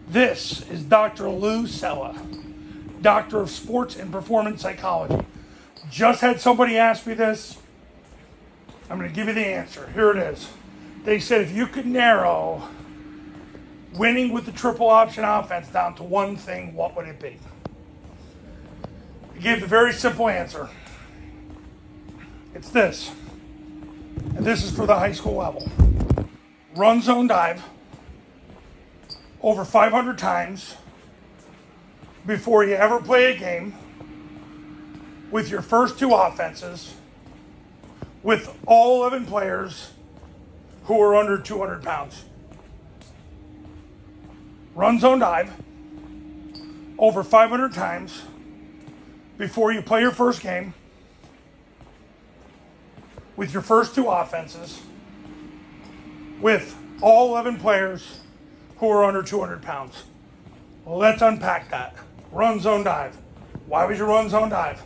This is Dr. Lou Cella, Doctor of Sports and Performance Psychology. Just had somebody ask me this. I'm going to give you the answer. Here it is. They said if you could narrow winning with the triple option offense down to one thing, what would it be? I gave the very simple answer. It's this. And this is for the high school level. Run, zone, dive over 500 times before you ever play a game with your first two offenses with all 11 players who are under 200 pounds. Run, zone, dive over 500 times before you play your first game with your first two offenses with all 11 players who are under 200 pounds. Well, let's unpack that. Run, zone, dive. Why would you run, zone, dive?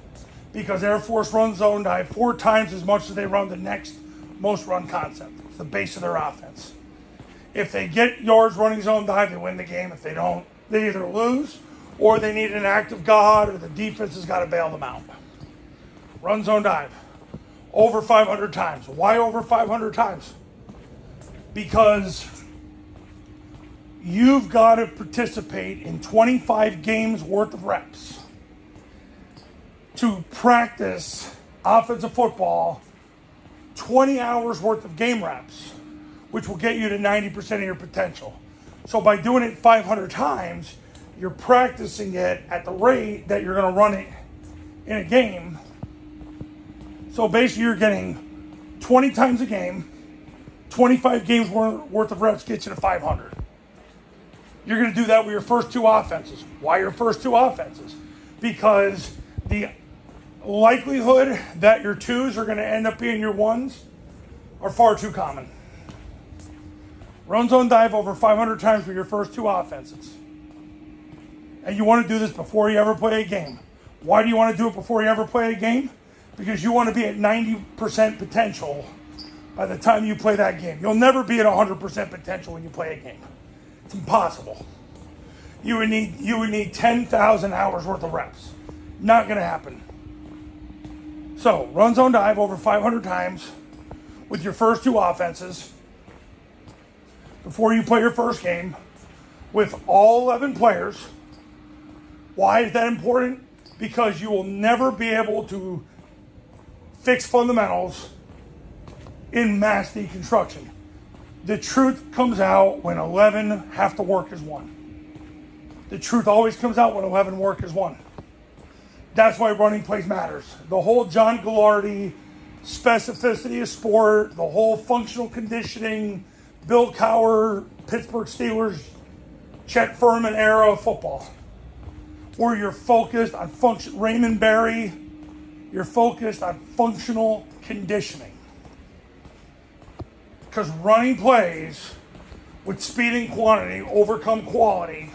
Because Air Force runs zone dive 4 times as much as they run the next most run concept. It's the base of their offense. If they get yards running zone dive, they win the game. If they don't, they either lose or they need an act of God or the defense has got to bail them out. Run, zone, dive. Over 500 times. Why over 500 times? Because you've got to participate in 25 games worth of reps to practice offensive football, 20 hours worth of game reps, which will get you to 90% of your potential. So by doing it 500 times, you're practicing it at the rate that you're going to run it in a game. So basically you're getting 20 times a game, 25 games worth of reps gets you to 500. You're going to do that with your first two offenses. Why your first two offenses? Because the likelihood that your twos are going to end up being your ones are far too common. Run, zone, dive over 500 times with your first two offenses. And you want to do this before you ever play a game. Why do you want to do it before you ever play a game? Because you want to be at 90% potential by the time you play that game. You'll never be at 100% potential when you play a game. It's impossible. You would need 10,000 hours worth of reps. Not going to happen. So, run, zone, dive over 500 times with your first two offenses before you play your first game with all 11 players. Why is that important? Because you will never be able to fix fundamentals in mass deconstruction. The truth comes out when 11 have to work as one. The truth always comes out when 11 work as one. That's why running plays matters. The whole John Gillardy specificity of sport, the whole functional conditioning, Bill Cowher, Pittsburgh Steelers, Chet Furman era of football, where you're focused on function. Raymond Berry, you're focused on functional conditioning. Because running plays with speed and quantity overcome quality.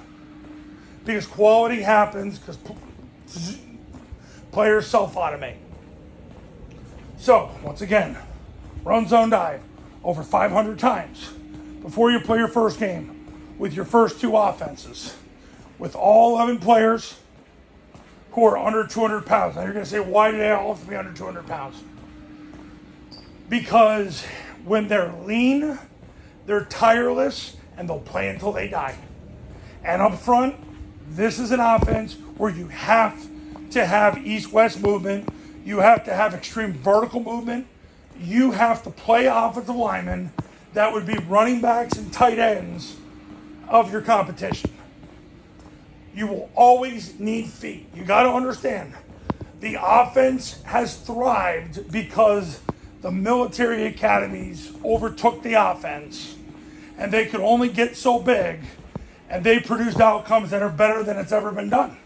Because quality happens because players self-automate. So, once again, run, zone, dive over 500 times before you play your first game with your first two offenses with all 11 players who are under 200 pounds. Now you're going to say, why do they all have to be under 200 pounds? Because when they're lean, they're tireless, and they'll play until they die. And up front, this is an offense where you have to have east-west movement. You have to have extreme vertical movement. You have to play offensive linemen that would be running backs and tight ends of your competition. You will always need feet. You got to understand, the offense has thrived because the military academies overtook the offense, and they could only get so big, and they produced outcomes that are better than it's ever been done.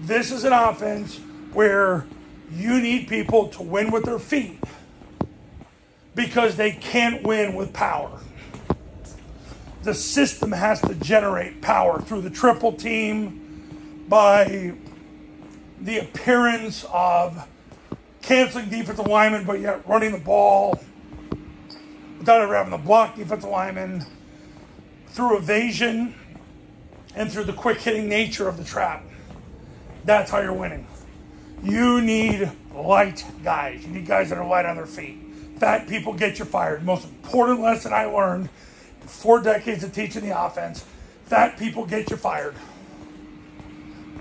This is an offense where you need people to win with their feet because they can't win with power. The system has to generate power through the triple team by the appearance of canceling defensive linemen, but yet running the ball without ever having to block defensive linemen, through evasion, and through the quick hitting nature of the trap. That's how you're winning. You need light guys. You need guys that are light on their feet. Fat people get you fired. Most important lesson I learned in 4 decades of teaching the offense, fat people get you fired.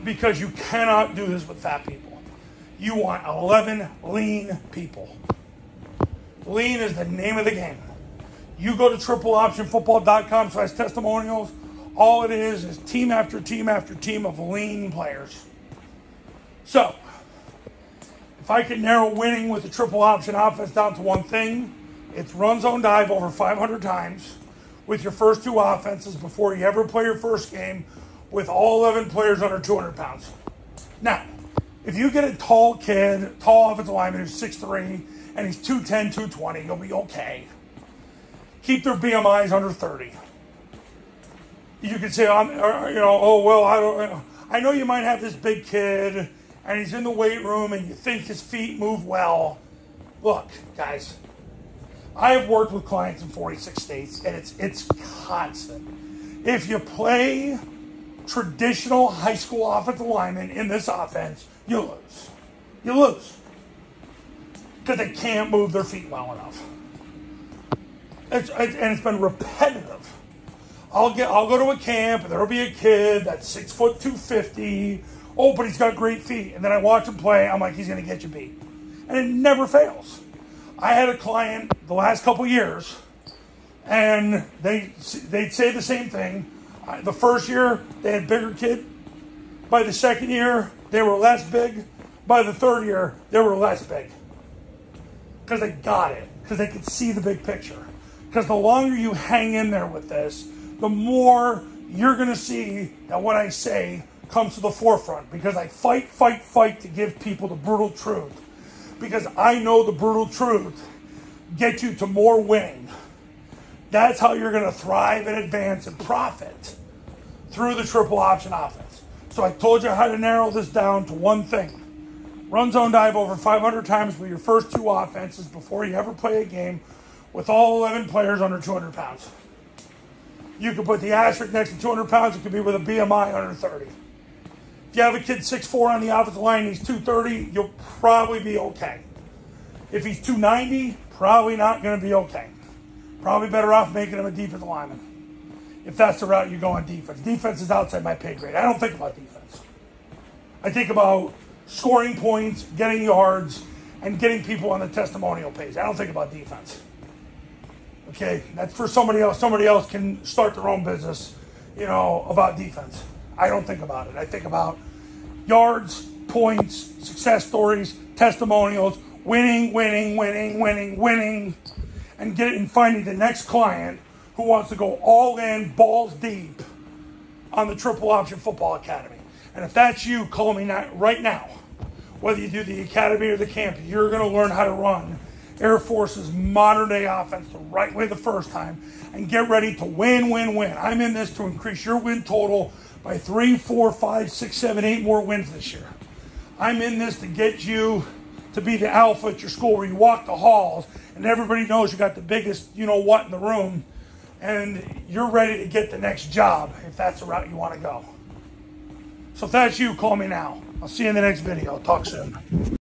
Because you cannot do this with fat people. You want 11 lean people. Lean is the name of the game. You go to tripleoptionfootball.com/testimonials. All it is team after team after team of lean players. So, if I could narrow winning with the triple option offense down to one thing, it's run zone dive over 500 times with your first 2 offenses before you ever play your first game with all 11 players under 200 pounds. Now, if you get a tall kid, tall offensive lineman who's 6'3", and he's 210, 220, you'll be okay. Keep their BMIs under 30. You could say, I know you might have this big kid, and he's in the weight room, and you think his feet move well. Look, guys, I have worked with clients in 46 states, and it's constant. If you play traditional high school offensive linemen in this offense, you lose. You lose. Because they can't move their feet well enough. And it's been repetitive. I'll go to a camp, and there'll be a kid that's 6 foot 250. Oh, but he's got great feet. And then I watch him play. I'm like, he's going to get you beat. And it never fails. I had a client the last couple years, and they'd say the same thing. The first year, they had a bigger kid. By the second year, they were less big. By the third year, they were less big. Because they got it. Because they could see the big picture. Because the longer you hang in there with this, the more you're going to see that what I say comes to the forefront. Because I fight to give people the brutal truth. Because I know the brutal truth gets you to more winning. That's how you're going to thrive and advance and profit through the triple option offense. So I told you how to narrow this down to one thing. Run zone dive over 500 times with your first 2 offenses before you ever play a game with all 11 players under 200 pounds. You could put the asterisk next to 200 pounds. It could be with a BMI under 30. If you have a kid 6'4" on the offensive line and he's 230, you'll probably be okay. If he's 290, probably not going to be okay. Probably better off making him a defensive lineman. If that's the route you go on defense. Defense is outside my pay grade. I don't think about defense. I think about scoring points, getting yards, and getting people on the testimonial page. I don't think about defense. Okay, that's for somebody else. Somebody else can start their own business, about defense. I don't think about it. I think about yards, points, success stories, testimonials, winning, and finding the next client who wants to go all in, balls deep on the Triple Option Football Academy. And if that's you, call me right now. Whether you do the academy or the camp, you're going to learn how to run Air Force's modern-day offense the right way the first time and get ready to win. I'm in this to increase your win total by 3, 4, 5, 6, 7, 8 more wins this year. I'm in this to get you to be the alpha at your school where you walk the halls and everybody knows you got the biggest you-know-what in the room and you're ready to get the next job if that's the route you want to go. So if that's you, call me now. I'll see you in the next video. Talk soon.